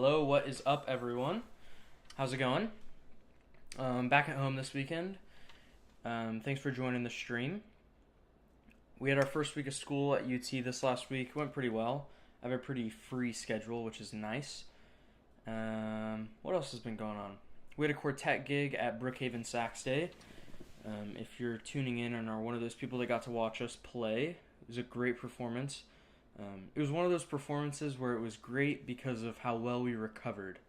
Hello, what is up, everyone? How's it going? Back at home this weekend. Thanks for joining the stream. We had our first week of school at UT this last week. It went pretty well. I have a pretty free schedule, which is nice. What else has been going on? We had a quartet gig at Brookhaven Sax Day. If you're tuning in and are one of those people that got to watch us play, it was a great performance. It was one of those performances where it was great because of how well we recovered.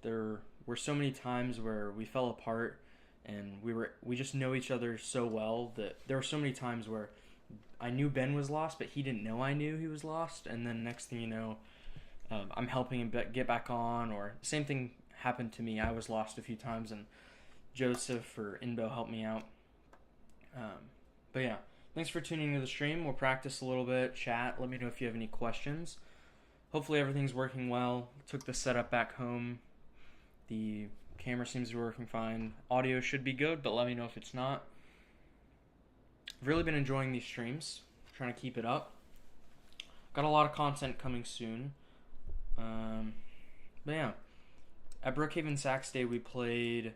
There were so many times where we fell apart and we just know each other so well that there were so many times where I knew Ben was lost, but he didn't know I knew he was lost, and then next thing you know, I'm helping him get back on, or same thing happened to me. I was lost a few times, and Joseph or Inbo helped me out. But yeah. Thanks for tuning into the stream. We'll practice a little bit, chat. Let me know if you have any questions. Hopefully everything's working well. Took the setup back home. The camera seems to be working fine. Audio should be good, but let me know if it's not. I've really been enjoying these streams. Trying to keep it up. Got a lot of content coming soon. But yeah. At Brookhaven Sax Day, we played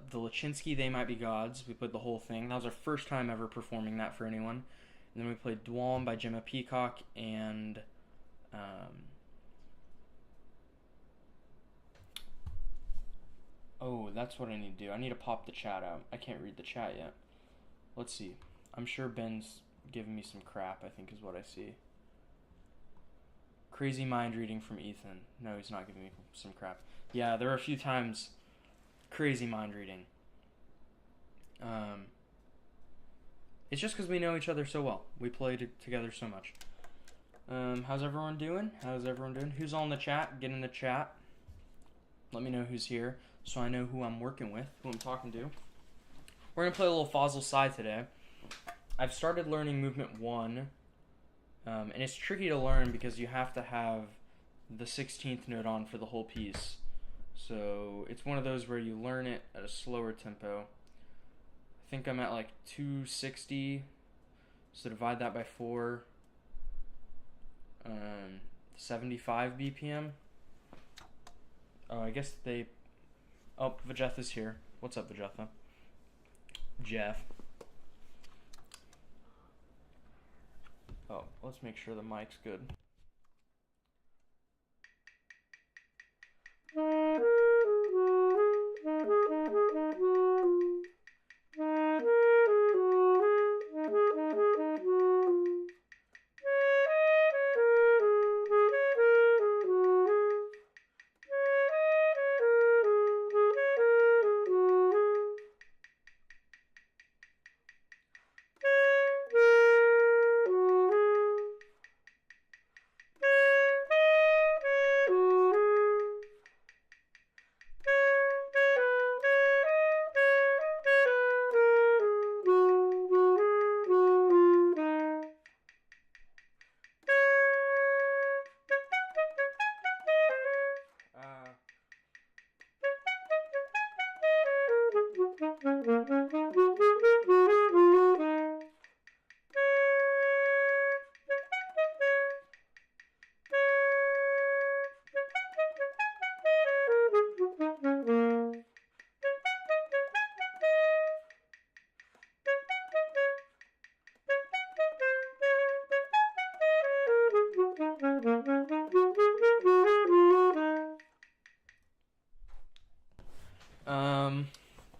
the Lachinsky, They Might Be Gods. We played the whole thing. That was our first time ever performing that for anyone. And then we played Dwalm by Gemma Peacock and oh, that's what I need to do. I need to pop the chat out. I can't read the chat yet. Let's see. I'm sure Ben's giving me some crap, I think is what I see. Crazy mind reading from Ethan. No, he's not giving me some crap. Yeah, there were a few times. Crazy mind reading. It's just because we know each other so well. We played together so much. How's everyone doing? Who's all in the chat? Get in the chat. Let me know who's here so I know who I'm working with, who I'm talking to. We're going to play a little Fossil Psi today. I've started learning movement 1. And it's tricky to learn because you have to have the 16th note on for the whole piece. So it's one of those where you learn it at a slower tempo. I think I'm at like 260. So divide that by 4. 75 BPM. Oh, I guess they... Oh, Vajetha's here. What's up, Vajetha? Jeff. Oh, let's make sure the mic's good.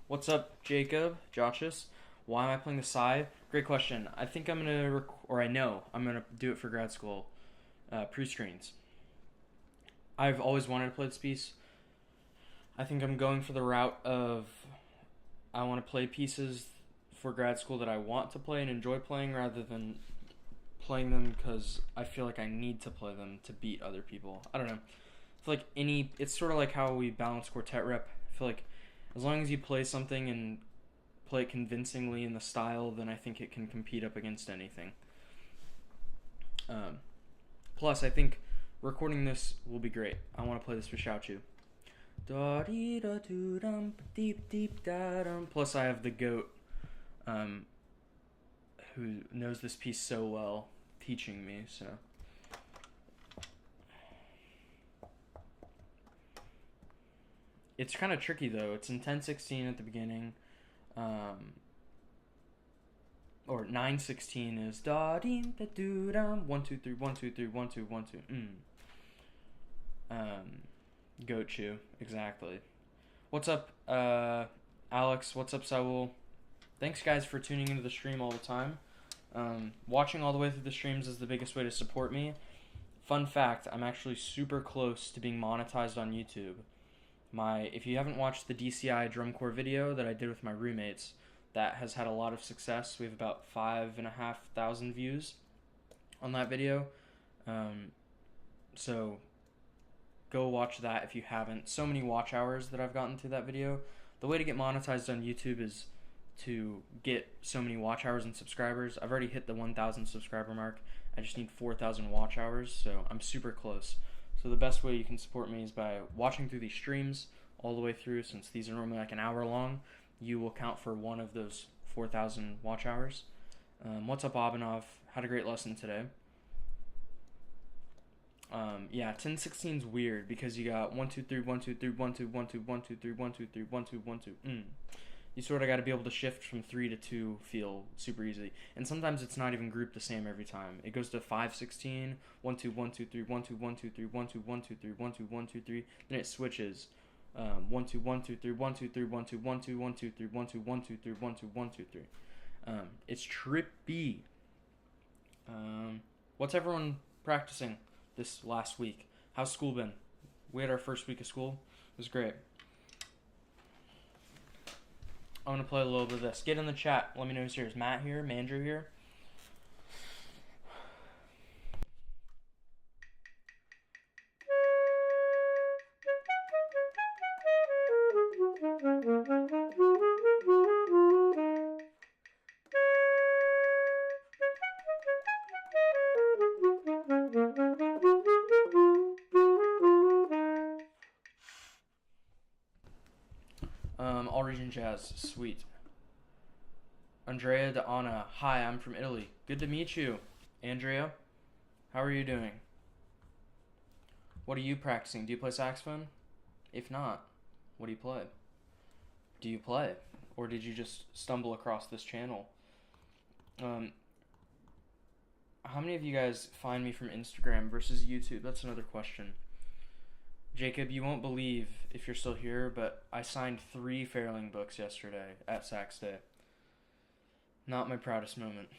What's up, Jacob? Joshus? Why am I playing the Psi? Great question. I think I'm going to, I know, I'm going to do it for grad school. Prescreens. I've always wanted to play this piece. I think I'm going for the route of, I want to play pieces for grad school that I want to play and enjoy playing rather than playing them because I feel like I need to play them to beat other people. I don't know. I feel like it's sort of like how we balance quartet rep. I feel like as long as you play something and play it convincingly in the style, then I think it can compete up against anything. Plus, I think recording this will be great. I want to play this for Xiaochu. Plus, I have the GOAT, who knows this piece so well, teaching me, so... It's kind of tricky though. It's in 10/16 at the beginning, or 9/16 is da dee da doo dum 1 2 3 1 2 3 1 2 1 2 Goat chew, exactly. What's up, Alex? What's up, Saul? Thanks, guys, for tuning into the stream all the time. Watching all the way through the streams is the biggest way to support me. Fun fact, I'm actually super close to being monetized on YouTube. If you haven't watched the DCI drum corps video that I did with my roommates, that has had a lot of success. We have about 5,500 views on that video. So go watch that if you haven't. So many watch hours that I've gotten through that video. The way to get monetized on YouTube is to get so many watch hours and subscribers. I've already hit the 1,000 subscriber mark. I just need 4,000 watch hours, so I'm super close. So the best way you can support me is by watching through these streams all the way through. Since these are normally like an hour long, you will count for one of those 4,000 watch hours. What's up, Abanov? Had a great lesson today. Yeah, 10/16 is weird because you got 1 2 3 1 2 3 1 2 1 2 1 2 3 1 2 3 1 2 1 2. You sort of got to be able to shift from 3 to 2 feel super easy. And sometimes it's not even grouped the same every time. It goes to 5/16, 1 2 1 2 3 1 2 1 2 3 1 2 1 2 3 1 2 1 2 3. Then it switches 1 2 1 2 3 1 2 3 1 2 1 2 1 2 3 1 2 1 2 3 1 2 1 2 3. It's trippy. What's everyone practicing this last week? How's school been? We had our first week of school. It was great. I'm going to play a little bit of this. Get in the chat. Let me know who's here. Is Matt here? Mandrew here? All region jazz, sweet. Andrea de Anna, hi, I'm from Italy. Good to meet you, Andrea. How are you doing? What are you practicing? Do you play saxophone? If not, what do you play? Do you play? Or did you just stumble across this channel? How many of you guys find me from Instagram versus YouTube? That's another question. Jacob, you won't believe if you're still here, but I signed 3 Fairling books yesterday at Sax Day. Not my proudest moment.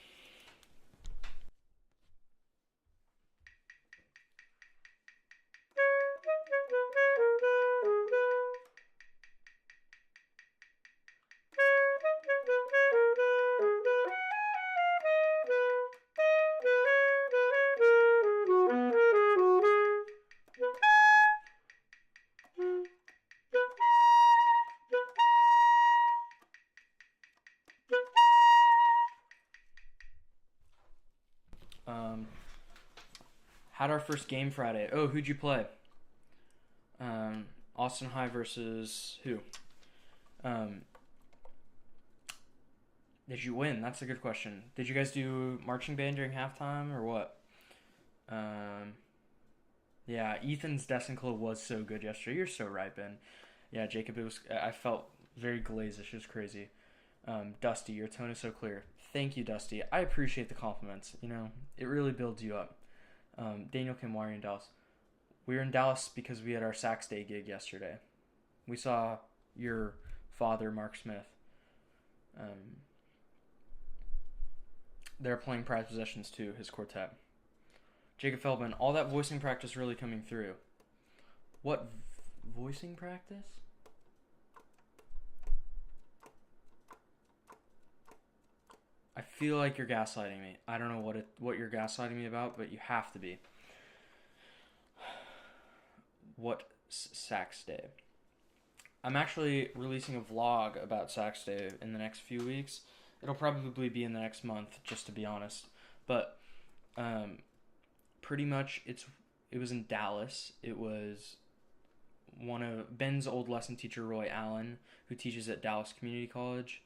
Had our first game Friday. Oh, who'd you play? Austin High versus who? Did you win? That's a good question. Did you guys do marching band during halftime or what? Yeah, Ethan's Desinclo was so good yesterday. You're so right, Ben. Yeah, Jacob, I felt very glazish. It was crazy. Dusty, your tone is so clear. Thank you, Dusty. I appreciate the compliments. You know, it really builds you up. Daniel Kim, why are you in Dallas? We were in Dallas because we had our Sax Day gig yesterday. We saw your father, Mark Smith. They're playing Prized Possessions too, his quartet. Jacob Feldman, all that voicing practice really coming through. What voicing practice? I feel like you're gaslighting me. I don't know what you're gaslighting me about, but you have to be. What Sax Day? I'm actually releasing a vlog about Sax Day in the next few weeks. It'll probably be in the next month, just to be honest. But pretty much it was in Dallas. It was one of Ben's old lesson teacher, Roy Allen, who teaches at Dallas Community College.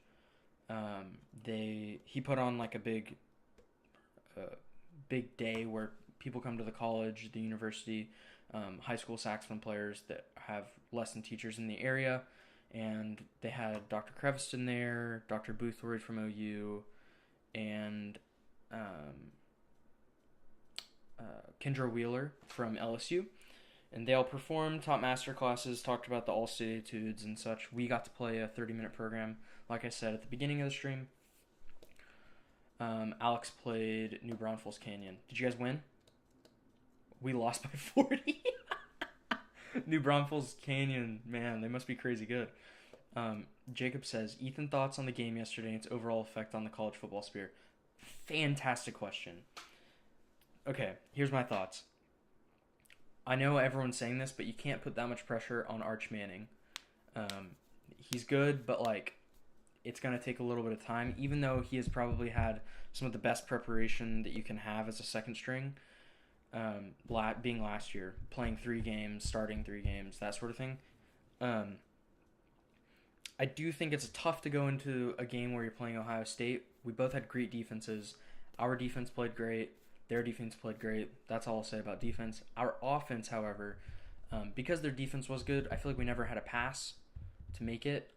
He put on like a big day where people come to the college, the university, high school saxophone players that have lesson teachers in the area. And they had Dr. Creviston there, Dr. Boothroyd from OU, and Kendra Wheeler from LSU. And they all performed, taught master classes, talked about the all-state etudes and such. We got to play a 30-minute program, like I said at the beginning of the stream. Alex played New Braunfels Canyon. Did you guys win? We lost by 40. New Braunfels Canyon, man, they must be crazy good. Jacob says, Ethan, thoughts on the game yesterday and its overall effect on the college football sphere? Fantastic question. Okay, here's my thoughts. I know everyone's saying this, but you can't put that much pressure on Arch Manning. He's good, but like, it's going to take a little bit of time, even though he has probably had some of the best preparation that you can have as a second string, being last year, playing 3 games, starting 3 games, that sort of thing. I do think it's tough to go into a game where you're playing Ohio State. We both had great defenses. Our defense played great. Their defense played great. That's all I'll say about defense. Our offense, however, because their defense was good, I feel like we never had a pass to make it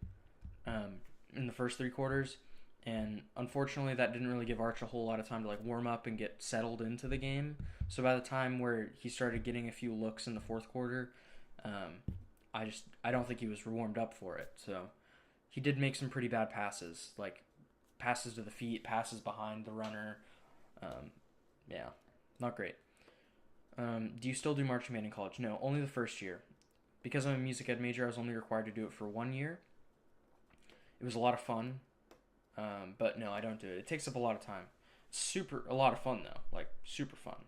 in the first 3 quarters. And unfortunately, that didn't really give Arch a whole lot of time to like warm up and get settled into the game. So by the time where he started getting a few looks in the 4th quarter, I don't think he was warmed up for it. So he did make some pretty bad passes, like passes to the feet, passes behind the runner. Yeah, not great. Do you still do marching band in college? No, only the first year. Because I'm a music ed major, I was only required to do it for 1 year. It was a lot of fun, but no, I don't do it. It takes up a lot of time. A lot of fun though, like super fun.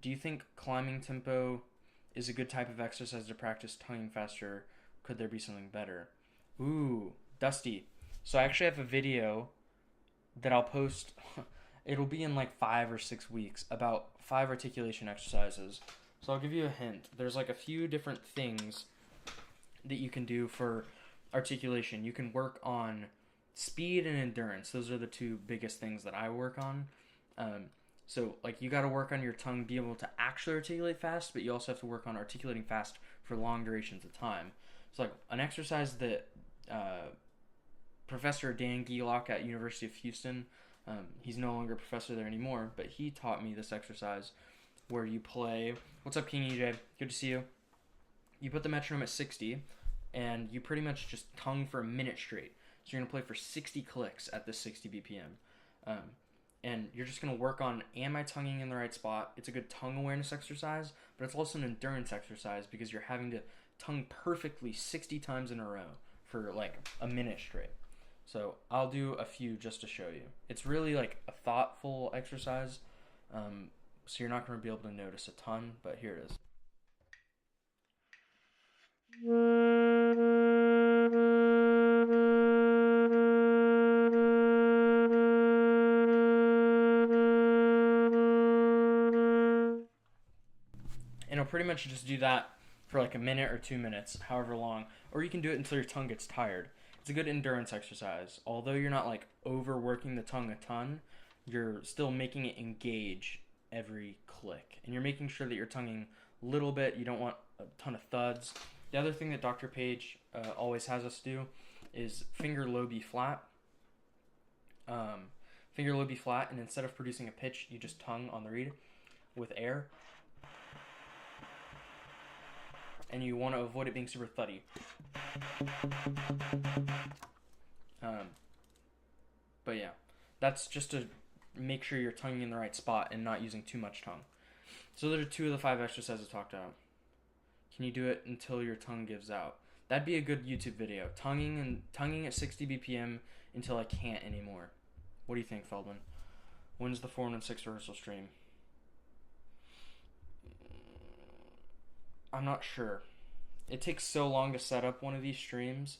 Do you think climbing tempo is a good type of exercise to practice tonguing faster? Could there be something better? Ooh, Dusty. So I actually have a video that I'll post. It'll be in like 5 or 6 weeks about 5 articulation exercises. So I'll give you a hint. There's like a few different things that you can do for articulation. You can work on speed and endurance. Those are the 2 biggest things that I work on. So like you got to work on your tongue, be able to actually articulate fast, but you also have to work on articulating fast for long durations of time. So like an exercise that Professor Dan Geelock at University of Houston, he's no longer a professor there anymore, but he taught me this exercise where you play. What's up, King EJ? Good to see you. You put the metronome at 60, and you pretty much just tongue for a minute straight. So you're going to play for 60 clicks at this 60 BPM. And you're just going to work on, am I tonguing in the right spot? It's a good tongue awareness exercise, but it's also an endurance exercise because you're having to tongue perfectly 60 times in a row for like a minute straight. So I'll do a few just to show you. It's really like a thoughtful exercise, so you're not going to be able to notice a ton, but here it is. And it'll pretty much just do that for like a minute or 2 minutes, however long, or you can do it until your tongue gets tired. It's a good endurance exercise. Although you're not like overworking the tongue a ton, you're still making it engage every click. And you're making sure that you're tonguing a little bit. You don't want a ton of thuds. The other thing that Dr. Page always has us do is finger low B flat. Finger low B flat, and instead of producing a pitch, you just tongue on the reed with air. And you want to avoid it being super thuddy. But yeah, that's just to make sure you're tonguing in the right spot and not using too much tongue. So those are 2 of the 5 exercises talked about. Can you do it until your tongue gives out? That'd be a good YouTube video. Tonguing at 60 BPM until I can't anymore. What do you think, Feldman? When's the 4 and 6 rehearsal stream? I'm not sure. It takes so long to set up one of these streams,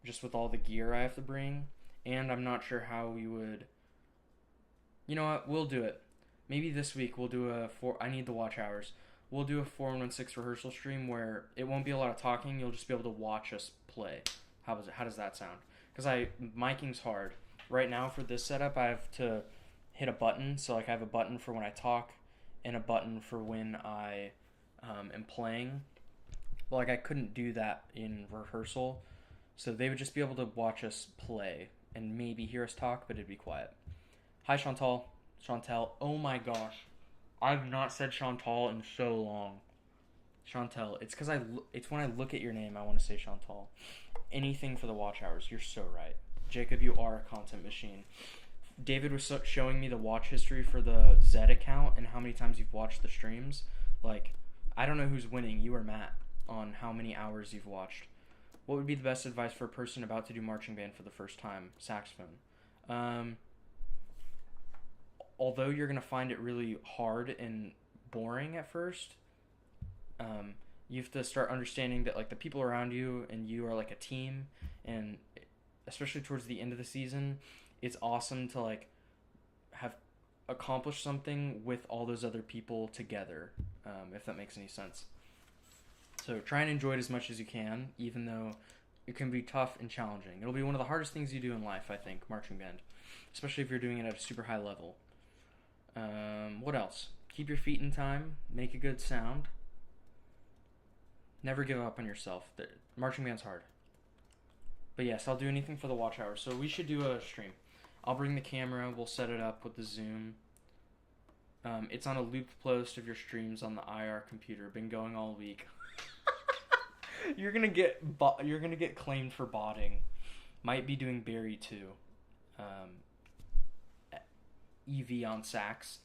just with all the gear I have to bring, and I'm not sure how we would. You know what? We'll do it. Maybe this week we'll do I need the watch hours. We'll do a 4-1-6 rehearsal stream where it won't be a lot of talking. You'll just be able to watch us play. How does that sound? Because micing's hard. Right now for this setup, I have to hit a button. So like I have a button for when I talk, and a button for when I am playing. But like I couldn't do that in rehearsal, so they would just be able to watch us play and maybe hear us talk, but it'd be quiet. Hi Chantal. Oh my gosh, I've not said Chantal in so long. Chantal. It's because it's when I look at your name I want to say Chantal. Anything for the watch hours. You're so right. Jacob, you are a content machine. David was showing me the watch history for the Zed account and how many times you've watched the streams. Like, I don't know who's winning, you or Matt, on how many hours you've watched. What would be the best advice for a person about to do marching band for the first time? Saxophone. Although you're going to find it really hard and boring at first, you have to start understanding that like the people around you and you are like a team, and especially towards the end of the season, it's awesome to like have accomplished something with all those other people together, if that makes any sense. So try and enjoy it as much as you can, even though it can be tough and challenging. It'll be one of the hardest things you do in life, I think, marching band, especially if you're doing it at a super high level. What else? Keep your feet in time, make a good sound. Never give up on yourself. Marching band's hard. But yes, I'll do anything for the watch hour. So we should do a stream. I'll bring the camera. We'll set it up with the Zoom. It's on a looped post of your streams on the IR computer. Been going all week. You're gonna get claimed for botting. Might be doing Barry too. EV on sax.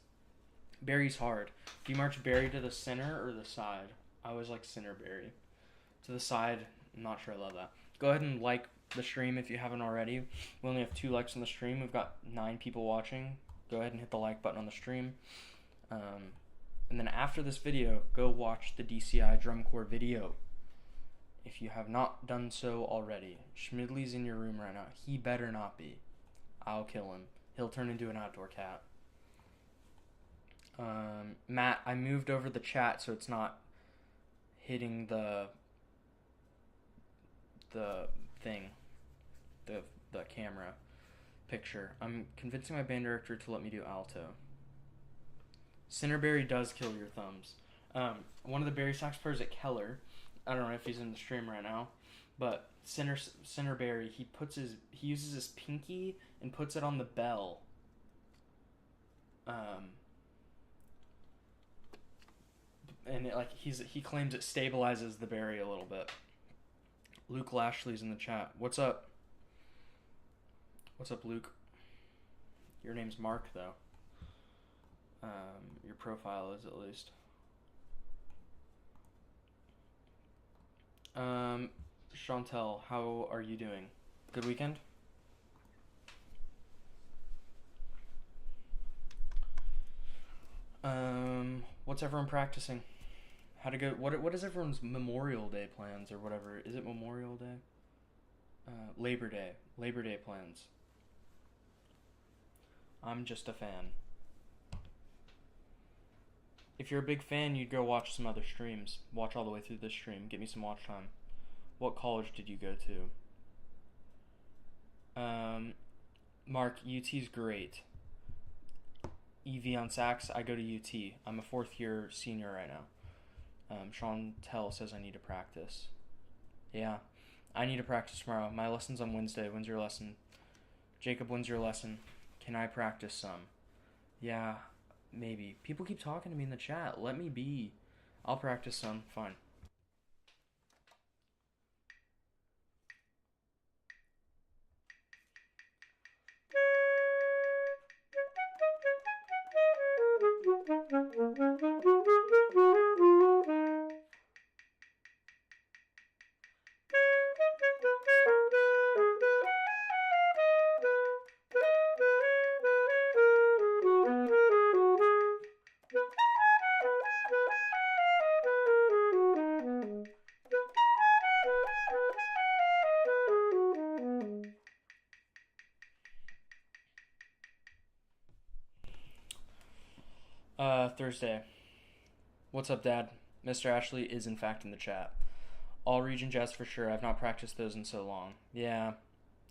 Barry's hard. Do you march Barry to the center or the side? I always like center Barry. To the side, I'm not sure I love that. Go ahead and like the stream if you haven't already. We only have 2 likes on the stream. We've got 9 people watching. Go ahead and hit the like button on the stream. And then after this video, go watch the DCI drum corps video. If you have not done so already. Schmidley's in your room right now. He better not be. I'll kill him. He'll turn into an outdoor cat. Matt, I moved over the chat so it's not hitting the thing, the camera picture. I'm convincing my band director to let me do alto. Cinderberry does kill your thumbs. One of the Barry sax players at Keller, I don't know if he's in the stream right now, but Cinderberry, he uses his pinky and puts it on the bell. And he claims it stabilizes the Barry a little bit. Luke Lashley's in the chat. What's up? What's up, Luke? Your name's Mark, though. Your profile is, at least. Chantel, how are you doing? Good weekend? What's everyone practicing? How to go? What is everyone's Memorial Day plans or whatever? Is it Memorial Day? Labor Day plans. I'm just a fan. If you're a big fan, you'd go watch some other streams. Watch all the way through this stream. Get me some watch time. What college did you go to? Mark, UT's great. EV on sax, I go to UT. I'm a 4th year senior right now. Chantel says I need to practice. Yeah, I need to practice tomorrow. My lesson's on Wednesday. When's your lesson? Jacob, when's your lesson? Can I practice some? Yeah, maybe. People keep talking to me in the chat. Let me be. I'll practice some. Fine. Thursday. What's up, Dad? Mr. Ashley is in fact in the chat. All region jazz for sure. I've not practiced those in so long. Yeah,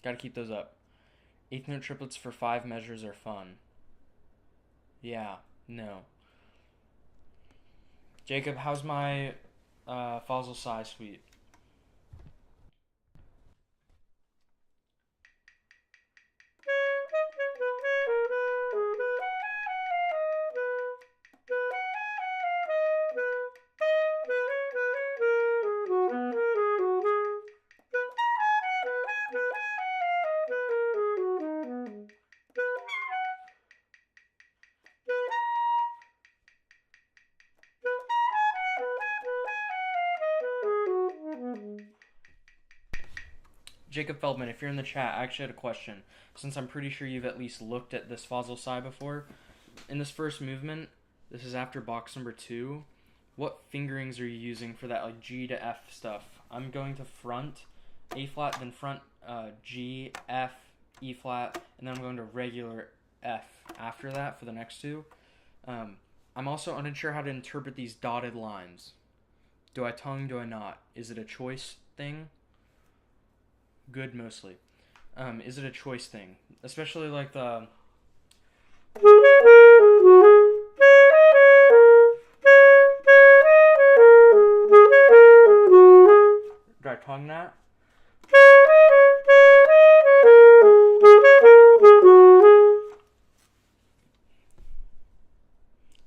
gotta keep those up. 8th note triplets for 5 measures are fun. Yeah, no. Jacob, how's my Fossil Psi suite? Jacob Feldman, if you're in the chat, I actually had a question. Since I'm pretty sure you've at least looked at this Fossil Psi before, in this first movement, this is after box number 2, what fingerings are you using for that like G to F stuff? I'm going to front, A flat, then front G, F, E flat, and then I'm going to regular F after that for the next two. I'm also unsure how to interpret these dotted lines. Do I tongue, do I not? Is it a choice thing? Good mostly. Is it a choice thing? Especially like the... Do I tongue that?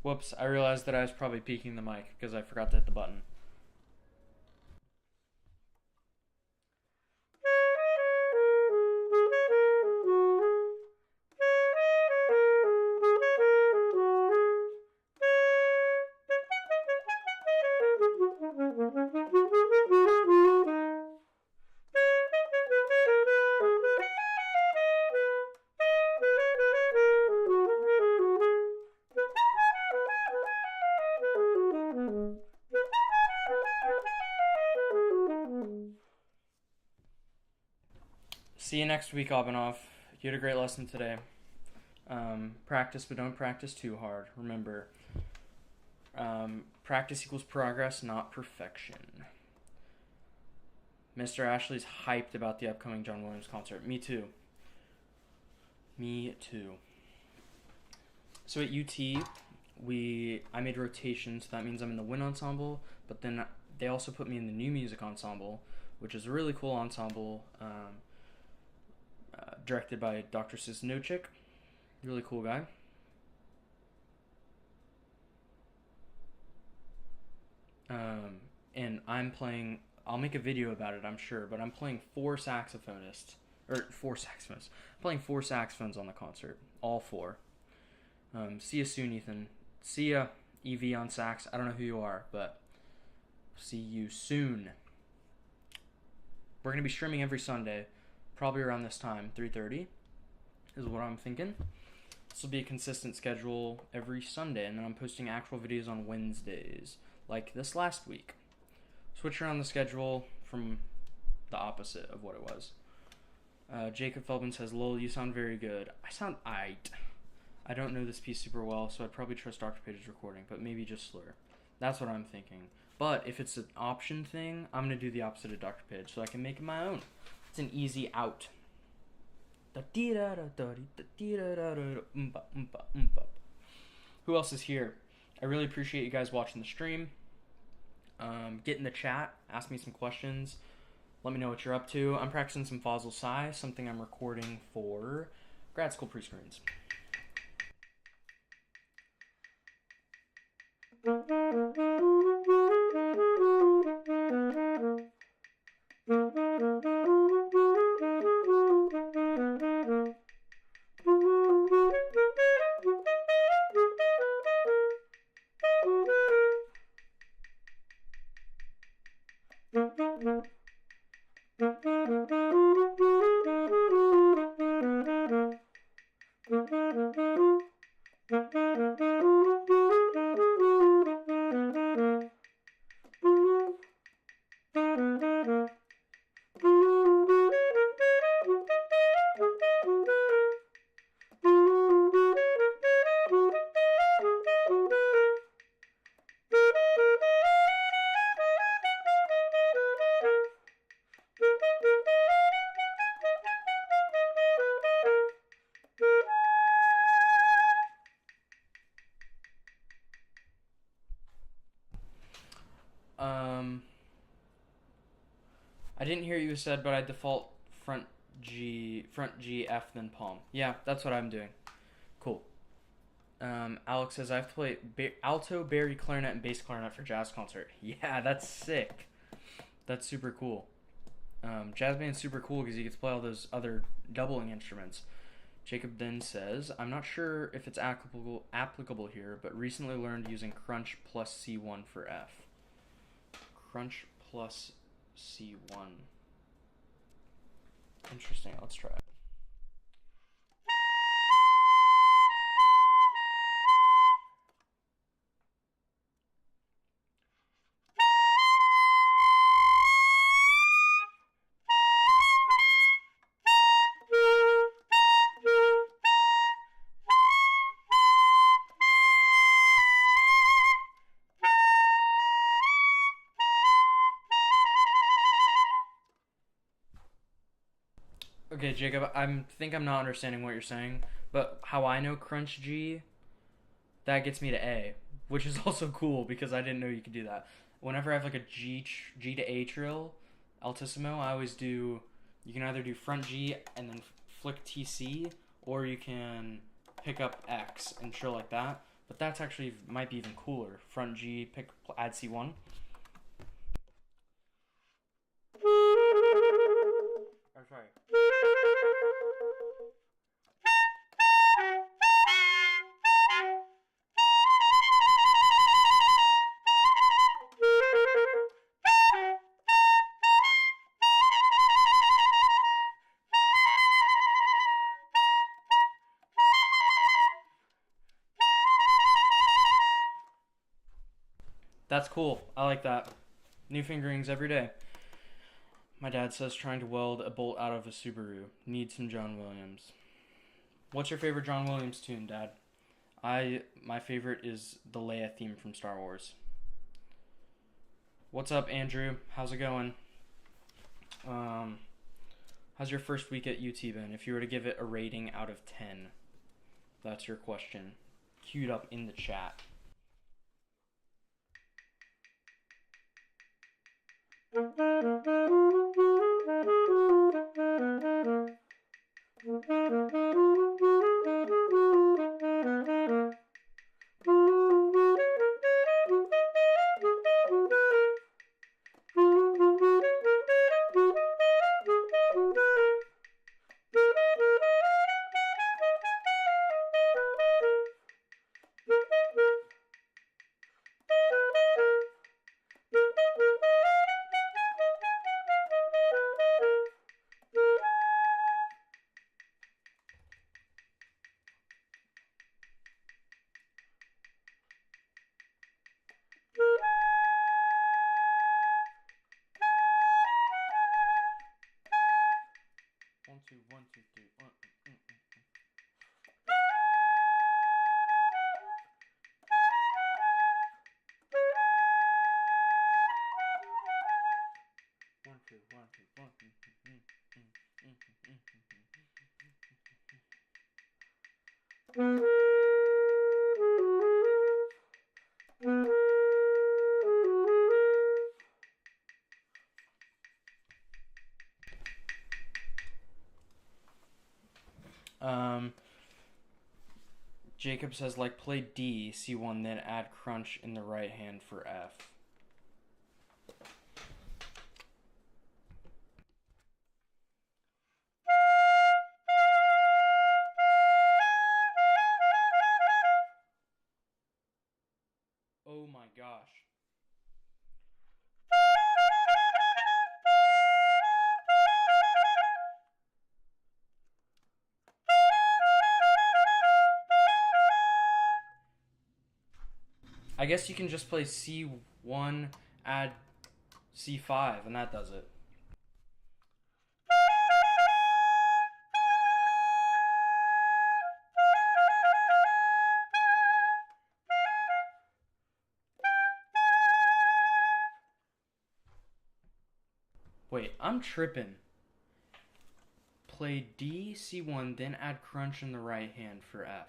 Whoops, I realized that I was probably peeking the mic because I forgot to hit the button. See you next week, Abanov. You had a great lesson today. Practice, but don't practice too hard. Remember, practice equals progress, not perfection. Mr. Ashley's hyped about the upcoming John Williams concert. Me too. Me too. So at UT, I made rotations, so that means I'm in the wind ensemble, but then they also put me in the new music ensemble, which is a really cool ensemble, directed by Dr. Cisnochik. Really cool guy. And I'm playing, I'll make a video about it, I'm sure, but I'm playing four saxophones on the concert. All four. See you soon, Ethan. See ya, EV on sax. I don't know who you are, but see you soon. We're going to be streaming every Sunday, probably around this time, 3:30 is what I'm thinking. This will be a consistent schedule every Sunday, and then I'm posting actual videos on Wednesdays, like this last week. Switch around the schedule from the opposite of what it was. Jacob Feldman says, "Lol, you sound very good." I sound aight. I don't know this piece super well, so I'd probably trust Dr. Page's recording, but maybe just slur. That's what I'm thinking. But if it's an option thing, I'm going to do the opposite of Dr. Page, so I can make it my own. It's an easy out. Who else is here? I really appreciate you guys watching the stream. Get in the chat, ask me some questions. Let me know what you're up to. I'm practicing some Fossil Psi, something I'm recording for grad school prescreens. I didn't hear you said, but I default front G, F, then palm. Yeah, that's what I'm doing. Cool. Alex says, I have to play alto, bari, clarinet, and bass clarinet for jazz concert. Yeah, that's sick. That's super cool. Jazz band's super cool because you get to play all those other doubling instruments. Jacob then says, I'm not sure if it's applicable here, but recently learned using crunch plus C1 for F. Crunch plus C1. Interesting. Let's try it. Okay, Jacob, think I'm not understanding what you're saying, but how I know crunch G, that gets me to A, which is also cool because I didn't know you could do that. Whenever I have like a G to A trill, altissimo, I always do. You can either do front G and then flick TC, or you can pick up X and trill like that. But that's actually might be even cooler. Front G, add C1. I'm sorry. That's cool. I like that. New fingerings every day. My dad says trying to weld a bolt out of a Subaru. Need some John Williams. What's your favorite John Williams tune, Dad? My favorite is the Leia theme from Star Wars. What's up, Andrew? How's it going? How's your first week at UT been? If you were to give it a rating out of 10, that's your question. Queued up in the chat. One, two, three. Jacob says, like, play D, C1, then add crunch in the right hand for F. Oh my gosh. I guess you can just play C1, add C5, and that does it. Wait, I'm tripping. Play D, C1, then add crunch in the right hand for F.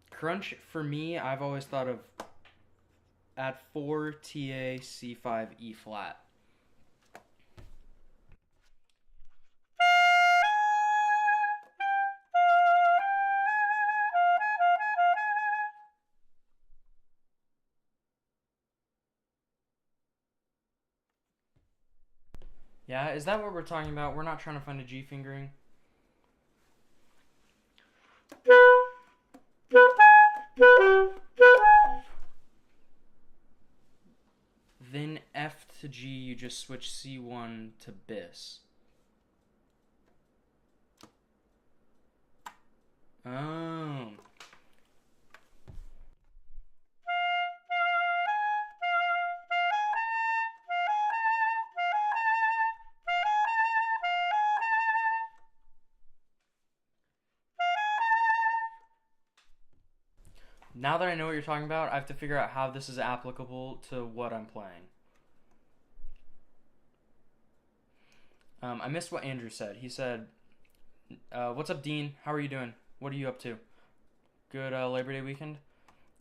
Crunch, for me, I've always thought of add 4, TA, C5, E flat. Yeah, is that what we're talking about? We're not trying to find a G fingering. Then F to G, you just switch C1 to bis. Oh. Now that I know what you're talking about, I have to figure out how this is applicable to what I'm playing. I missed what Andrew said. He said, what's up, Dean? How are you doing? What are you up to? Good Labor Day weekend?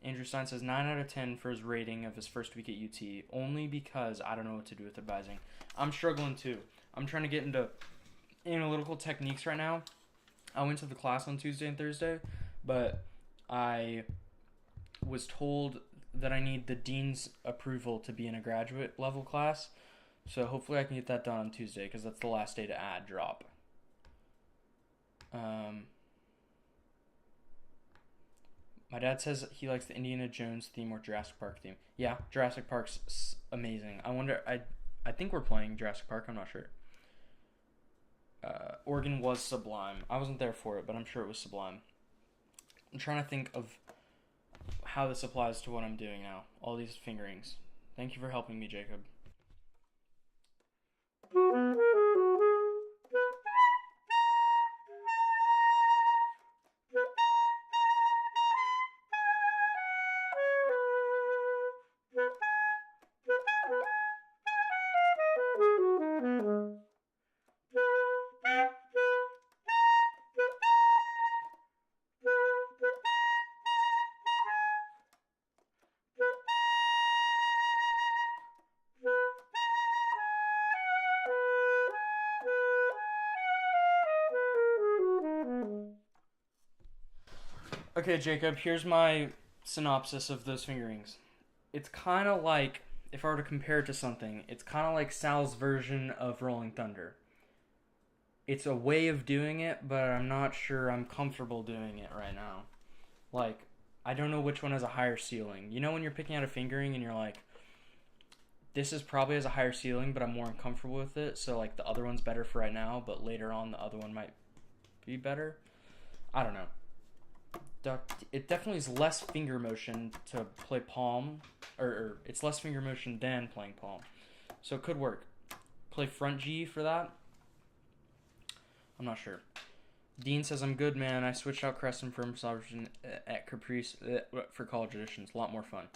Andrew Stein says 9 out of 10 for his rating of his first week at UT, only because I don't know what to do with advising. I'm struggling too. I'm trying to get into analytical techniques right now. I went to the class on Tuesday and Thursday, but I was told that I need the dean's approval to be in a graduate level class. So hopefully I can get that done on Tuesday, because that's the last day to add drop. My dad says he likes the Indiana Jones theme or Jurassic Park theme. Yeah, Jurassic Park's amazing. I think we're playing Jurassic Park. I'm not sure. Oregon was sublime. I wasn't there for it, but I'm sure it was sublime. I'm trying to think of how this applies to what I'm doing now. All these fingerings. Thank you for helping me, Jacob. Okay, Jacob, here's my synopsis of those fingerings. It's kind of like, if I were to compare it to something, it's kind of like Sal's version of Rolling Thunder. It's a way of doing it, but I'm not sure I'm comfortable doing it right now. Like, I don't know which one has a higher ceiling. You know when you're picking out a fingering and you're like, this is probably has a higher ceiling, but I'm more uncomfortable with it, so like the other one's better for right now, but later on the other one might be better? I don't know. It definitely is less finger motion to play palm, or it's less finger motion than playing palm, so it could work. Play front G for that? I'm not sure. Dean says, I'm good, man. I switched out Creston for massage at Caprice for college editions. A lot more fun.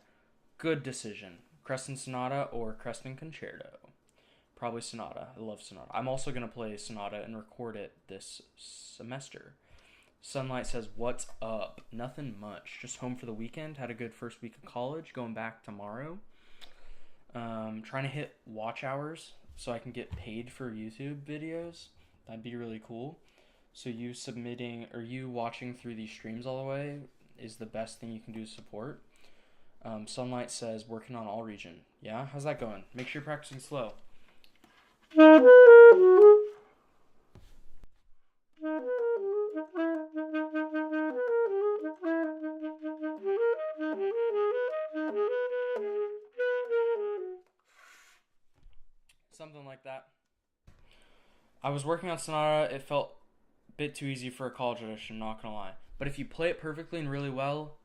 Good decision. Creston Sonata or Creston Concerto? Probably Sonata. I love Sonata. I'm also going to play Sonata and record it this semester. Sunlight says, what's up? Nothing much. Just home for the weekend. Had a good first week of college. Going back tomorrow. Trying to hit watch hours so I can get paid for YouTube videos. That'd be really cool. So you submitting or you watching through these streams all the way is the best thing you can do to support. Sunlight says, working on all region. Yeah? How's that going? Make sure you're practicing slow. Something like that. I was working on Sonata. It felt a bit too easy for a college edition, not gonna lie. But if you play it perfectly and really well,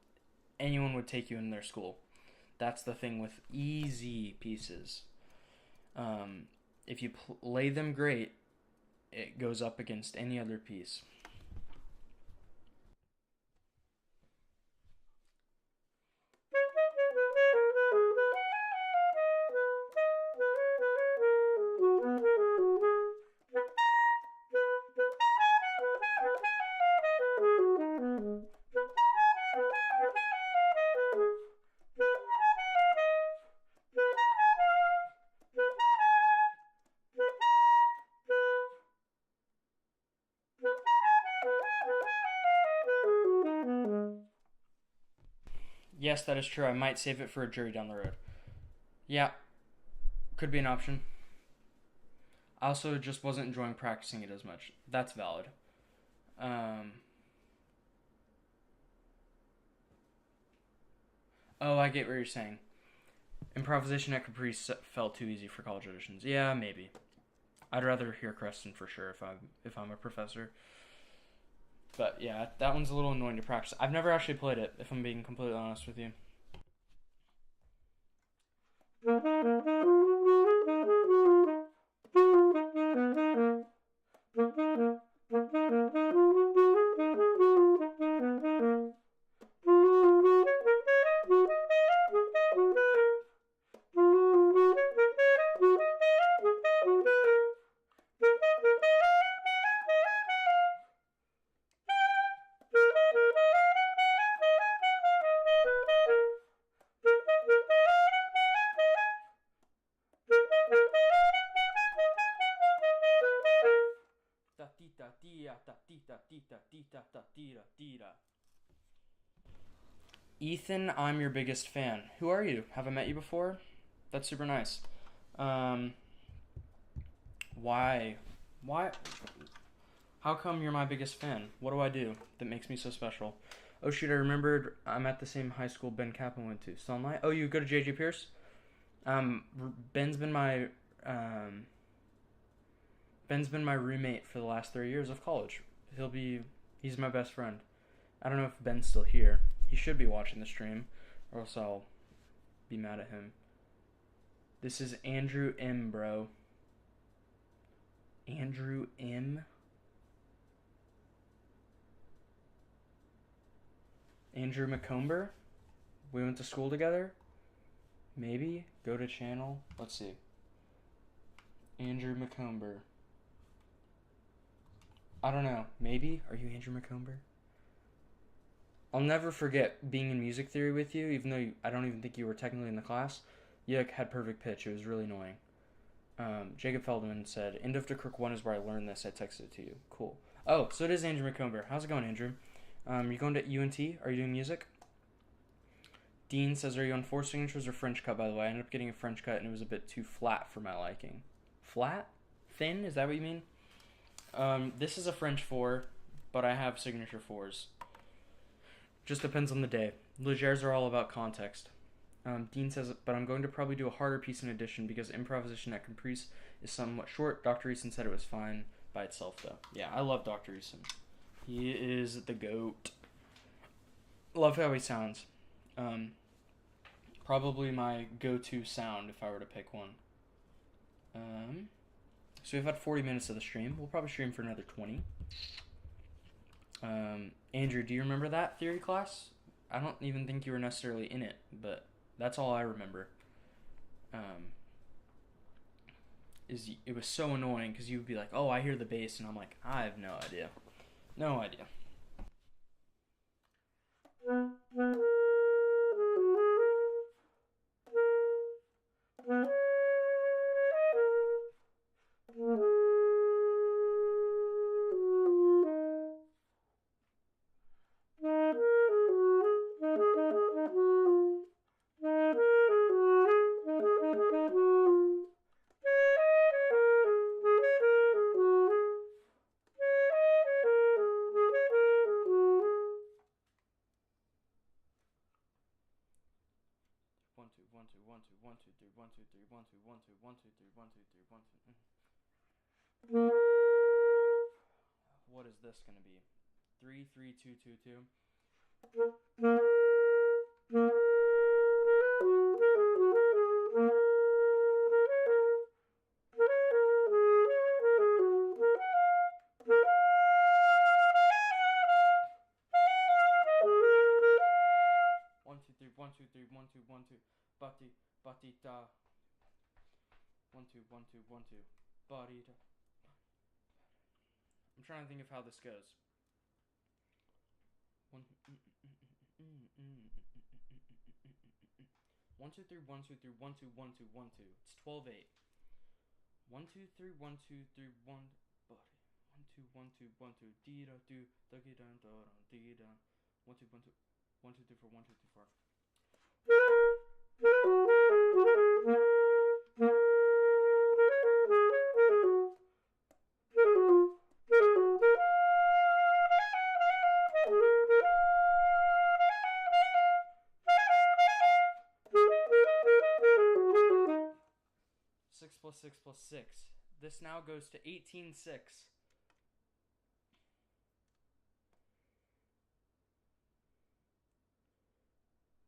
anyone would take you in their school. That's the thing with easy pieces. If you play them great, it goes up against any other piece. Yes, that is true. I might save it for a jury down the road. Yeah, could be an option. I also just wasn't enjoying practicing it as much. That's valid. Oh, I get what you're saying. Improvisation at Caprice felt too easy for college auditions. Yeah, maybe. I'd rather hear Creston for sure if I'm a professor. But yeah, that one's a little annoying to practice. I've never actually played it, if I'm being completely honest with you. Ethan, I'm your biggest fan. Who are you? Have I met you before? That's super nice. Why? Why? How come you're my biggest fan? What do I do that makes me so special? Oh shoot, I remembered I'm at the same high school Ben Kaplan went to. Sunlight? Oh, you go to JJ Pierce? Ben's been my roommate for the last 3 years of college. He's my best friend. I don't know if Ben's still here. He should be watching the stream, or else I'll be mad at him. This is Andrew M, bro. Andrew M? Andrew McComber? We went to school together? Maybe? Go to channel? Let's see. Andrew McComber. I don't know. Maybe? Are you Andrew McComber? I'll never forget being in music theory with you, even though I don't even think you were technically in the class. You had perfect pitch. It was really annoying. Jacob Feldman said, End of the Crook 1 is where I learned this. I texted it to you. Cool. Oh, so it is Andrew McComber. How's it going, Andrew? You going to UNT? Are you doing music? Dean says, are you on 4 signatures or French cut, by the way? I ended up getting a French cut, and it was a bit too flat for my liking. Flat? Thin? Is that what you mean? This is a French 4, but I have signature 4s. Just depends on the day. Legers are all about context. Dean says, but I'm going to probably do a harder piece in addition because improvisation at Caprice is somewhat short. Dr. Eason said it was fine by itself, though. Yeah, I love Dr. Eason. He is the GOAT. Love how he sounds. Probably my go-to sound if I were to pick one. So we've had 40 minutes of the stream. We'll probably stream for another 20. Andrew, do you remember that theory class? I don't even think you were necessarily in it, but that's all I remember. It was so annoying because you would be like, oh, I hear the bass, and I'm like, I have no idea. No idea. What is this gonna be? 3 3 2 2 2. 1 2 3 1 2 3 1 2 1 2. Bati bati da. 1 2 1 2 1 2. Body da. I'm trying to think of how this goes. 1 2 3 1 2 3 1 2 1 2 1 2. It's 12/8. 1 2 3 1 2 3 1 body. 1 2 1 2 1 2 dee da do da gi da da dee da. 1 2 1 2 1 2 3 4 1 2 3 4. plus 6. This now goes to 18.6.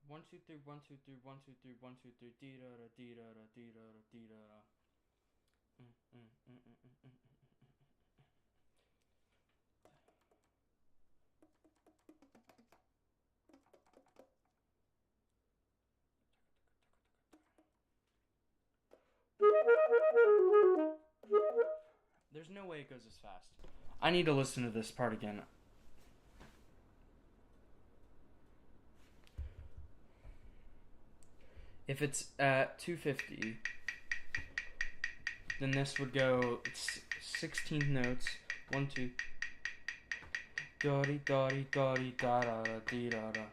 One, two, three, 1, 2, 3, 1, 2, 3, 1, 2, 3, dee da da dee da da dee da da dee da da. There's no way it goes as fast. I need to listen to this part again. If it's at 250, then this would go 16th notes. 1, 2. Da-dee, da-dee, da-dee, da-da-da-dee, da-da.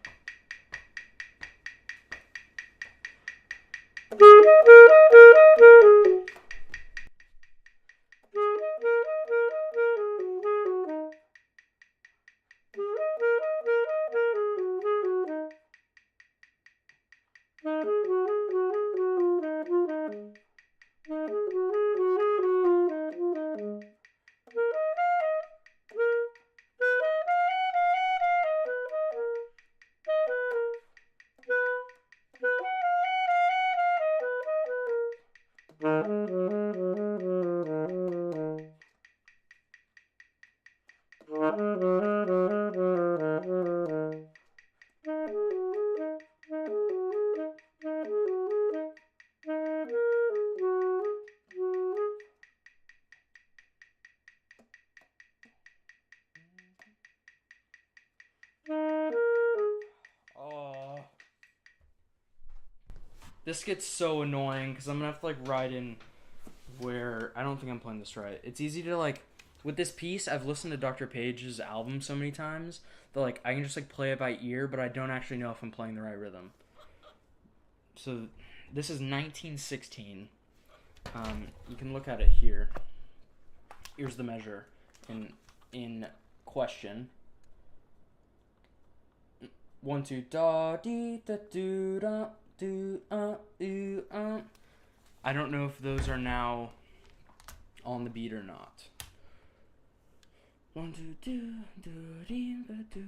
This gets so annoying because I'm gonna have to like write in where I don't think I'm playing this right. It's easy to like with this piece. I've listened to Dr. Page's album so many times that like I can just like play it by ear, but I don't actually know if I'm playing the right rhythm. So this is 1916. You can look at it here. Here's the measure in question. 1, 2, da dee da do da. I don't know if those are now on the beat or not. 1, 2, do dee da do.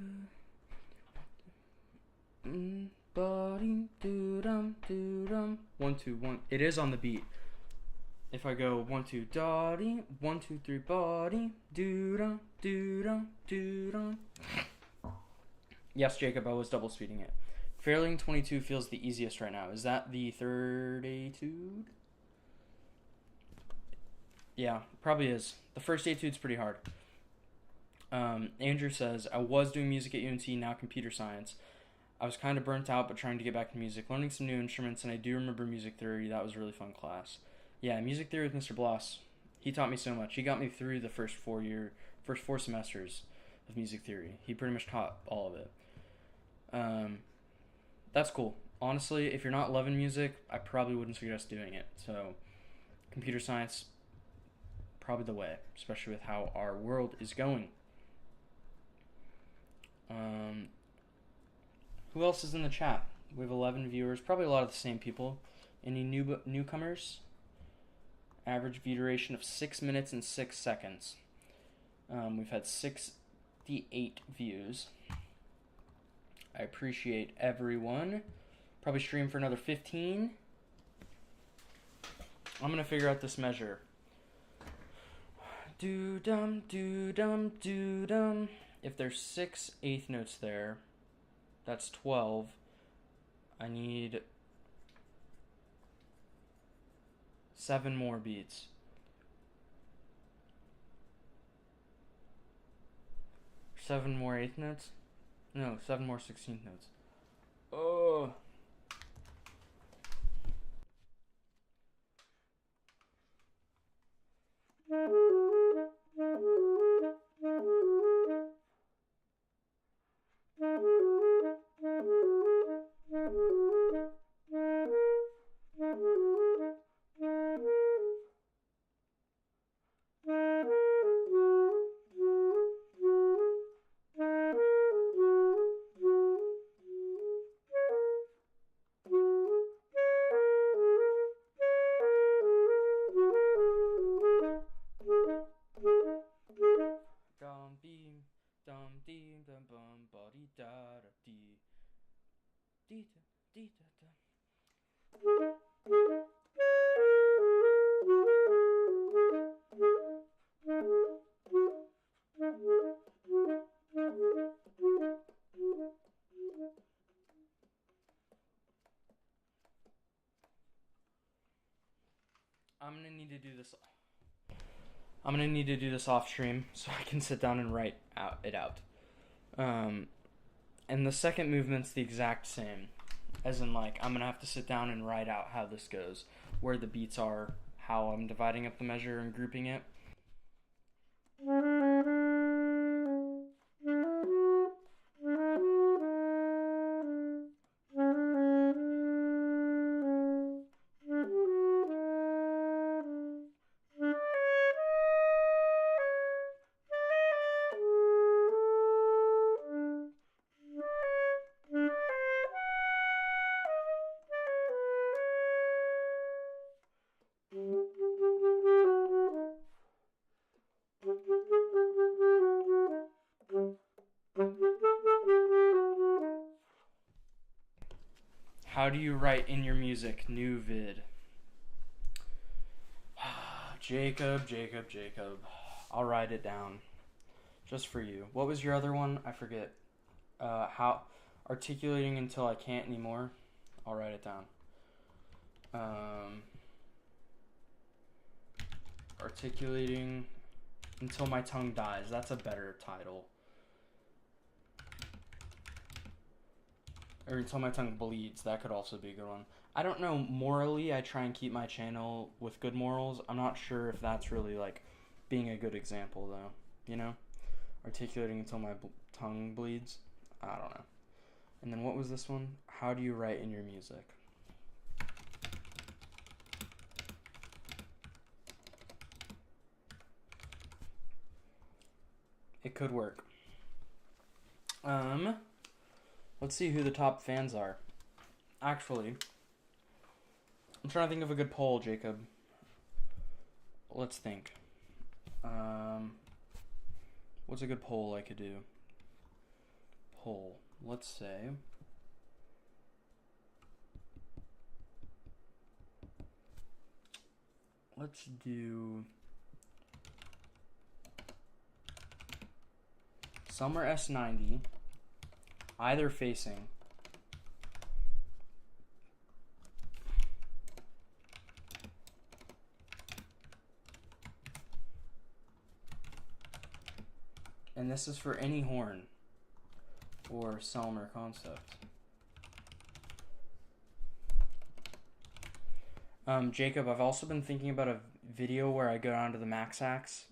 Body do dum do dum. 1, 2, 1. It is on the beat. If I go 1, 2, dotty, 1, 2, 3, body, do dum do dum do dum. Yes, Jacob, I was double speeding it. Fairlane 22 feels the easiest right now. Is that the third etude? Yeah, probably is. The first etude's pretty hard. Andrew says, I was doing music at UNT, now computer science. I was kind of burnt out, but trying to get back to music, learning some new instruments, and I do remember music theory. That was a really fun class. Yeah, music theory with Mr. Bloss. He taught me so much. He got me through the first 4 semesters of music theory. He pretty much taught all of it. That's cool. Honestly, if you're not loving music, I probably wouldn't suggest doing it. So, computer science, probably the way, especially with how our world is going. Who else is in the chat? We have 11 viewers, probably a lot of the same people. Any newcomers? Average view duration of 6 minutes and 6 seconds. We've had 68 views. I appreciate everyone. Probably stream for another 15. I'm going to figure out this measure. Do-dum, do-dum, do-dum. If there's 6 eighth notes there, that's 12. I need 7 more beats. 7 more eighth notes? No, 7 more 16th notes. Oh. need to do this. I'm gonna need to do this off stream so I can sit down and write it out. And the second movement's the exact same, as in like I'm gonna have to sit down and write out how this goes, where the beats are, how I'm dividing up the measure and grouping it. How do you write in your music? New vid. Jacob. I'll write it down. Just for you. What was your other one? I forget. How articulating until I can't anymore. I'll write it down. Articulating until my tongue dies. That's a better title. Or until my tongue bleeds. That could also be a good one. I don't know. Morally, I try and keep my channel with good morals. I'm not sure if that's really like being a good example though. You know? Articulating until my tongue bleeds. I don't know. And then what was this one? How do you write in your music? It could work. Let's see who the top fans are. Actually, I'm trying to think of a good poll, Jacob. Let's think. What's a good poll I could do? Poll. Let's say. Let's do Summer S90, either facing. And this is for any horn or Selmer concept. Jacob, I've also been thinking about a video where I go down to the MaxSax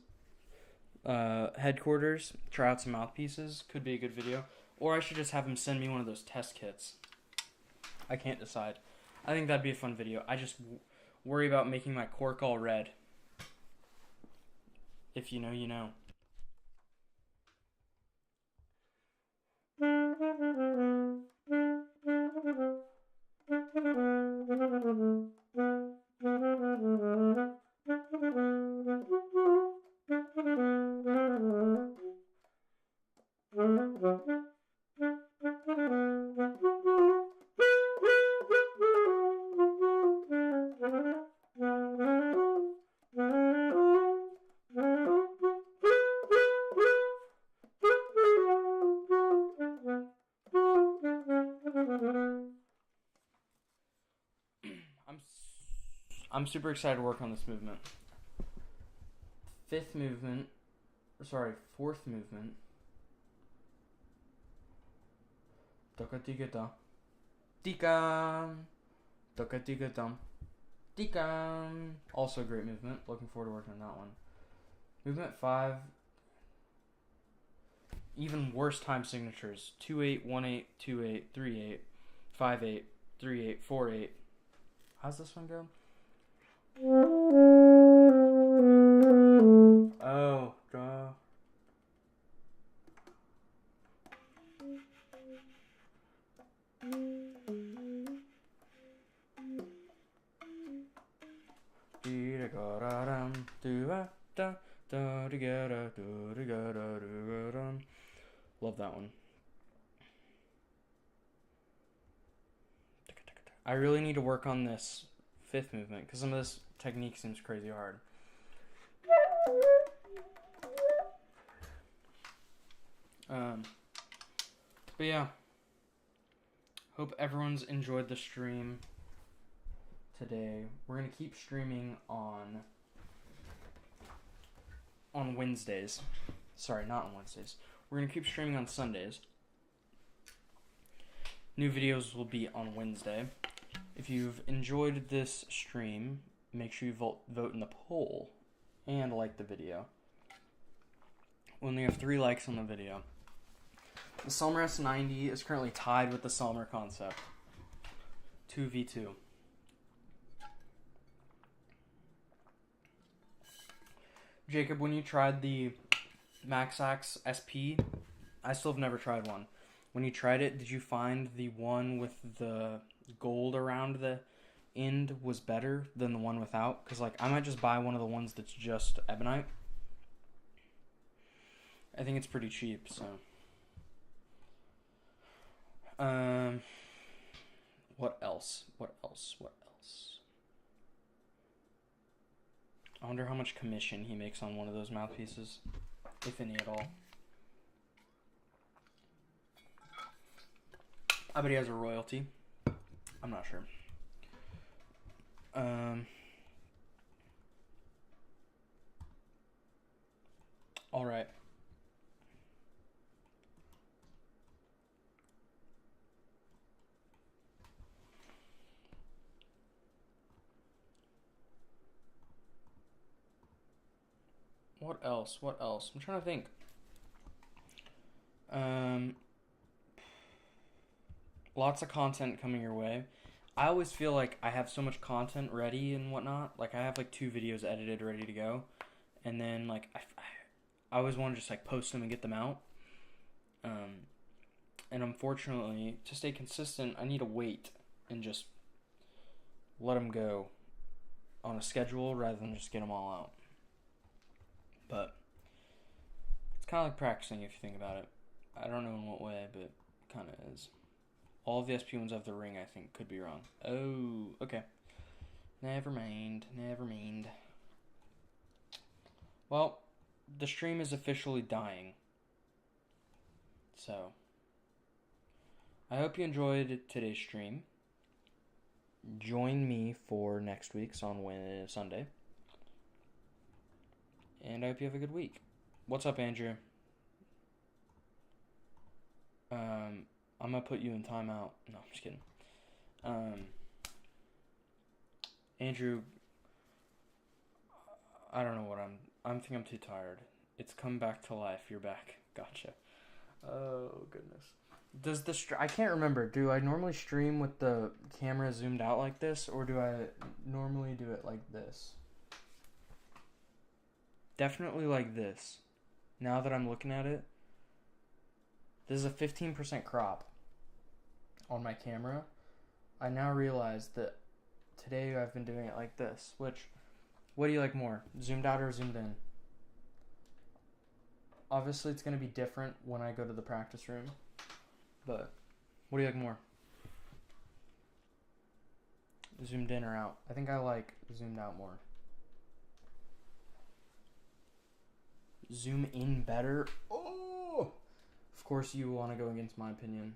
headquarters, try out some mouthpieces. Could be a good video. Or I should just have him send me one of those test kits. I can't decide. I think that'd be a fun video. I just worry about making my cork all red. If you know, you know. I'm super excited to work on this movement. Fourth movement. Toka tika ta. Tika. Toka tika tam. Tika. Also a great movement. Looking forward to working on that one. Movement 5. Even worse time signatures. 2-8, 1-8, 2-8, 3-8, 5-8, 3-8, 4-8. How's this one go? Oh, draw. Love that one. I really need to work on this fifth movement because some of this technique seems crazy hard. But yeah, hope everyone's enjoyed the stream today. We're gonna keep streaming on on Wednesdays. Sorry, not on Wednesdays. We're going to keep streaming on Sundays. New videos will be on Wednesday. If you've enjoyed this stream, make sure you vote in the poll and like the video. We only have 3 likes on the video. The Selmer S90 is currently tied with the Selmer Concept. 2v2. Jacob, when you tried the Maxax SP, I still have never tried one. When you tried it, did you find the one with the gold around the end was better than the one without? Because, like, I might just buy one of the ones that's just ebonite. I think it's pretty cheap, so. What else? I wonder how much commission he makes on one of those mouthpieces, if any at all. I bet he has a royalty. I'm not sure. All right. What else? I'm trying to think. Lots of content coming your way. I always feel like I have so much content ready and whatnot. Like, I have, like, 2 videos edited ready to go. And then, like, I always want to just, like, post them and get them out. And unfortunately, to stay consistent, I need to wait and just let them go on a schedule rather than just get them all out. But it's kind of like practicing if you think about it. I don't know in what way, but it kind of is. All of the SP ones have the ring, I think, could be wrong. Oh, okay. Never mind. Well, the stream is officially dying. So, I hope you enjoyed today's stream. Join me for next week's on Sunday. And I hope you have a good week. What's up, Andrew? I'm gonna put you in timeout. No, I'm just kidding. Andrew, I don't know what I think I'm too tired. It's come back to life. You're back. Gotcha. Oh, goodness. I can't remember. Do I normally stream with the camera zoomed out like this, or do I normally do it like this? Definitely like this. Now that I'm looking at it, this is a 15% crop on my camera. I now realize that today I've been doing it like this. What do you like more? Zoomed out or zoomed in? Obviously it's going to be different when I go to the practice room. But what do you like more? Zoomed in or out? I think I like zoomed out more. Zoom in better? Oh! Of course you want to go against my opinion.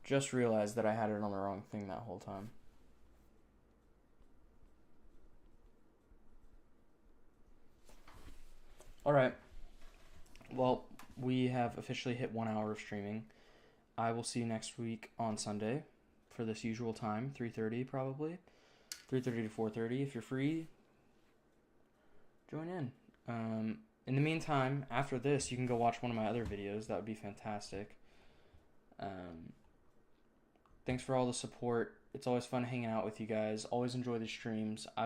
Just realized that I had it on the wrong thing that whole time. Alright. Well, we have officially hit 1 hour of streaming. I will see you next week on Sunday for this usual time, 3:30 probably. 3:30 to 4:30. If you're free, join in. In the meantime, after this, you can go watch one of my other videos. That would be fantastic. Thanks for all the support. It's always fun hanging out with you guys. Always enjoy the streams. I will